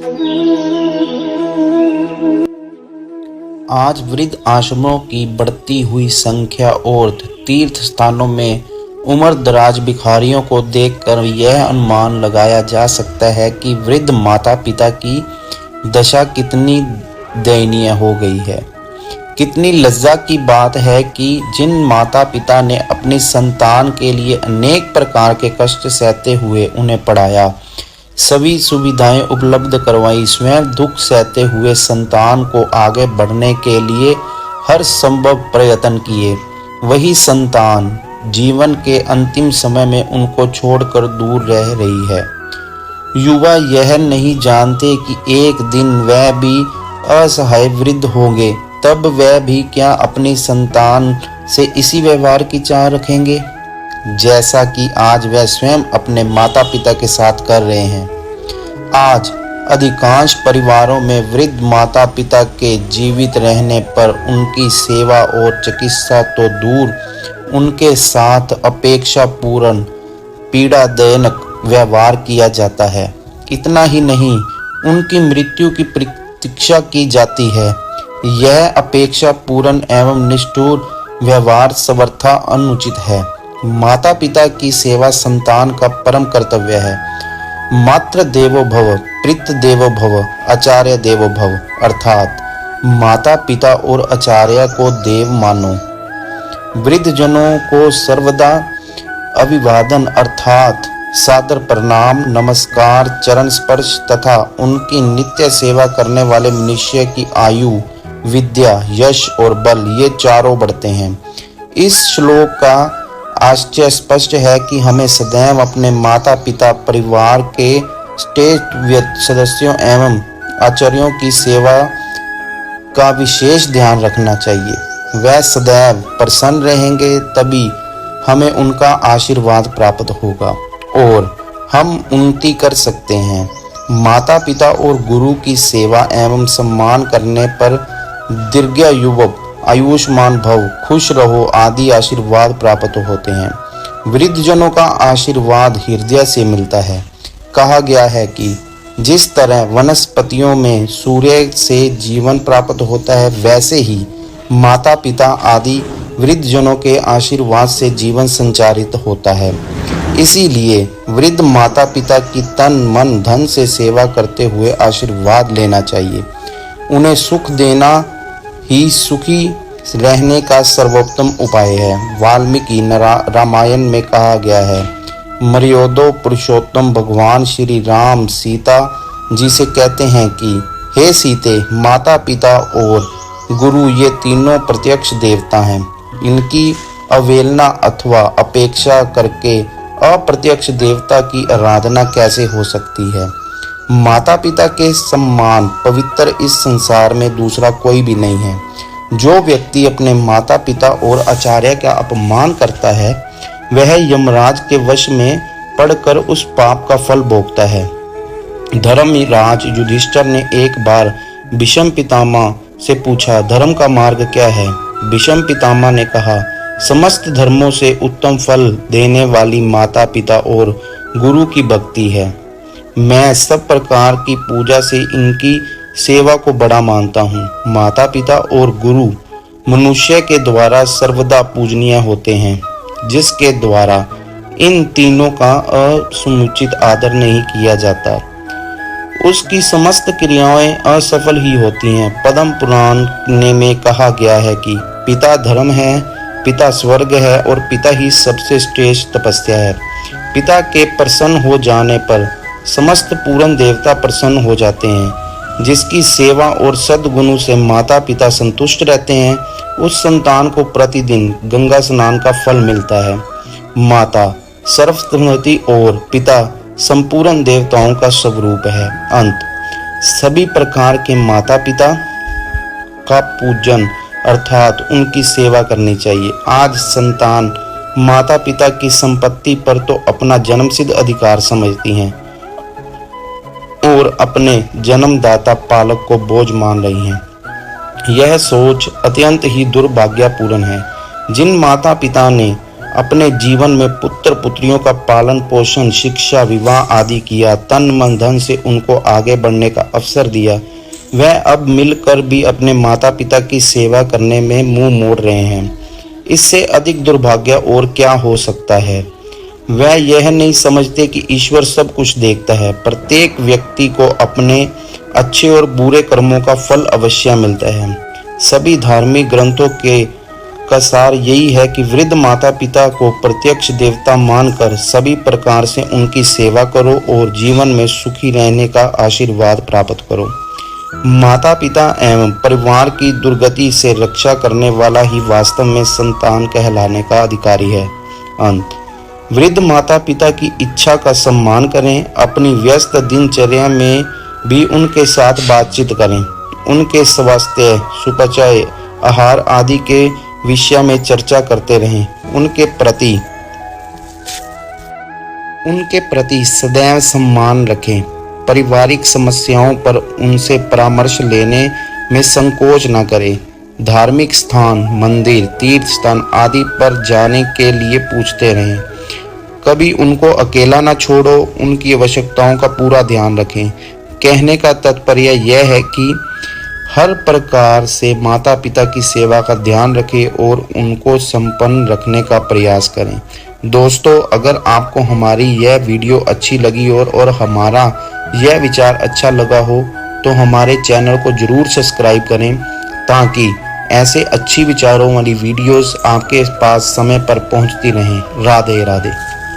आज वृद्ध आश्रमों की बढ़ती हुई संख्या और तीर्थ स्थानों में उम्र दराज भिखारियों को देखकर यह अनुमान लगाया जा सकता है कि वृद्ध माता पिता की दशा कितनी दयनीय हो गई है। कितनी लज्जा की बात है कि जिन माता पिता ने अपनी संतान के लिए अनेक प्रकार के कष्ट सहते हुए उन्हें पढ़ाया, सभी सुविधाएं उपलब्ध करवाई, स्वयं दुख सहते हुए संतान को आगे बढ़ने के लिए हर संभव प्रयत्न किए, वही संतान जीवन के अंतिम समय में उनको छोड़कर दूर रह रही है। युवा यह नहीं जानते कि एक दिन वह भी असहाय वृद्ध होंगे, तब वह भी क्या अपनी संतान से इसी व्यवहार की चाह रखेंगे जैसा कि आज वह स्वयं अपने माता पिता के साथ कर रहे हैं। आज अधिकांश परिवारों में वृद्ध माता पिता के जीवित रहने पर उनकी सेवा और चिकित्सा तो दूर, उनके साथ अपेक्षापूर्ण पीड़ादायक व्यवहार किया जाता है। इतना ही नहीं, उनकी मृत्यु की प्रतीक्षा की जाती है। यह अपेक्षापूर्ण एवं निष्ठुर व्यवहार सर्वथा अनुचित है। माता पिता की सेवा संतान का परम कर्तव्य है। मातृ देवो भव, पितृ देवो भव, आचार्य देवो भव, अर्थात माता पिता और आचार्य को देव मानो। वृद्ध जनों को सर्वदा अभिवादन अर्थात सादर प्रणाम, नमस्कार, चरण स्पर्श तथा उनकी नित्य सेवा करने वाले मनुष्य की आयु, विद्या, यश और बल ये चारों बढ़ते हैं। इस श्लोक का आशय स्पष्ट है कि हमें सदैव अपने माता पिता, परिवार के श्रेष्ठ सदस्यों एवं आचार्यों की सेवा का विशेष ध्यान रखना चाहिए। वह सदैव प्रसन्न रहेंगे, तभी हमें उनका आशीर्वाद प्राप्त होगा और हम उन्नति कर सकते हैं। माता पिता और गुरु की सेवा एवं सम्मान करने पर दीर्घायु, आयुष्मान भव, खुश रहो आदि आशीर्वाद प्राप्त होते हैं। वृद्धजनों का आशीर्वाद हृदय से मिलता है। कहा गया है कि जिस तरह वनस्पतियों में सूर्य से जीवन प्राप्त होता है, वैसे ही माता पिता आदि वृद्धजनों के आशीर्वाद से जीवन संचारित होता है। इसीलिए वृद्ध माता पिता की तन मन धन से सेवा करते हुए आशीर्वाद लेना चाहिए। उन्हें सुख देना ही सुखी रहने का सर्वोत्तम उपाय है। वाल्मीकि रामायण में कहा गया है, मर्यादो पुरुषोत्तम भगवान श्री राम सीता जी से कहते हैं कि हे सीते, माता पिता और गुरु ये तीनों प्रत्यक्ष देवता हैं। इनकी अवहेलना अथवा अपेक्षा करके अप्रत्यक्ष देवता की आराधना कैसे हो सकती है। माता पिता के समान पवित्र इस संसार में दूसरा कोई भी नहीं है। जो व्यक्ति अपने माता पिता और आचार्य का अपमान करता है, वह यमराज के वश में पड़कर उस पाप का फल भोगता है। धर्मराज युधिष्ठिर ने एक बार भीष्म पितामह से पूछा, धर्म का मार्ग क्या है। भीष्म पितामह ने कहा, समस्त धर्मों से उत्तम फल देने वाली माता पिता और गुरु की भक्ति है। मैं सब प्रकार की पूजा से इनकी सेवा को बड़ा मानता हूँ। माता पिता और गुरु मनुष्य के द्वारा सर्वदा पूजनीय होते हैं। जिसके द्वारा इन तीनों का असमुचित आदर नहीं किया जाता, उसकी समस्त क्रियाएं असफल ही होती हैं। पद्म पुराण में कहा गया है कि पिता धर्म है, पिता स्वर्ग है और पिता ही सबसे श्रेष्ठ तपस्या है। पिता के प्रसन्न हो जाने पर समस्त पूर्ण देवता प्रसन्न हो जाते हैं। जिसकी सेवा और सद्गुणों से माता पिता संतुष्ट रहते हैं, उस संतान को प्रतिदिन गंगा स्नान का फल मिलता है। माता सर्वसम्मति और पिता संपूर्ण देवताओं का स्वरूप है। अंत सभी प्रकार के माता पिता का पूजन अर्थात उनकी सेवा करनी चाहिए। आज संतान माता पिता की संपत्ति पर तो अपना जन्मसिद्ध अधिकार समझती हैं और अपने जन्मदाता पालक को बोझ मान रही हैं। यह सोच अत्यंत ही दुर्भाग्यपूर्ण है। जिन माता पिता ने अपने जीवन में पुत्र पुत्रियों का पालन पोषण, शिक्षा, विवाह आदि किया, तन मन धन से उनको आगे बढ़ने का अवसर दिया, वह अब मिलकर भी अपने माता पिता की सेवा करने में मुंह मोड़ रहे हैं। इससे अधिक दुर्भाग्य और क्या हो सकता है। वह यह नहीं समझते कि ईश्वर सब कुछ देखता है। प्रत्येक व्यक्ति को अपने अच्छे और बुरे कर्मों का फल अवश्य मिलता है। सभी धार्मिक ग्रंथों का सार यही है कि वृद्ध माता पिता को प्रत्यक्ष देवता मानकर सभी प्रकार से उनकी सेवा करो और जीवन में सुखी रहने का आशीर्वाद प्राप्त करो। माता पिता एवं परिवार की दुर्गति से रक्षा करने वाला ही वास्तव में संतान कहलाने का अधिकारी है। अंत, वृद्ध माता पिता की इच्छा का सम्मान करें। अपनी व्यस्त दिनचर्या में भी उनके साथ बातचीत करें। उनके स्वास्थ्य, सुपचाय, आहार आदि के विषय में चर्चा करते रहें। उनके प्रति सदैव सम्मान रखें। पारिवारिक समस्याओं पर उनसे परामर्श लेने में संकोच न करें। धार्मिक स्थान, मंदिर, तीर्थ स्थान आदि पर जाने के लिए पूछते रहें। कभी उनको अकेला न छोड़ो। उनकी आवश्यकताओं का पूरा ध्यान रखें। कहने का तात्पर्य यह है कि हर प्रकार से माता पिता की सेवा का ध्यान रखें और उनको संपन्न रखने का प्रयास करें। दोस्तों, अगर आपको हमारी यह वीडियो अच्छी लगी और हमारा यह विचार अच्छा लगा हो तो हमारे चैनल को जरूर सब्सक्राइब करें ताकि ऐसे अच्छी विचारों वाली वीडियोस आपके पास समय पर पहुंचती रहें। राधे राधे।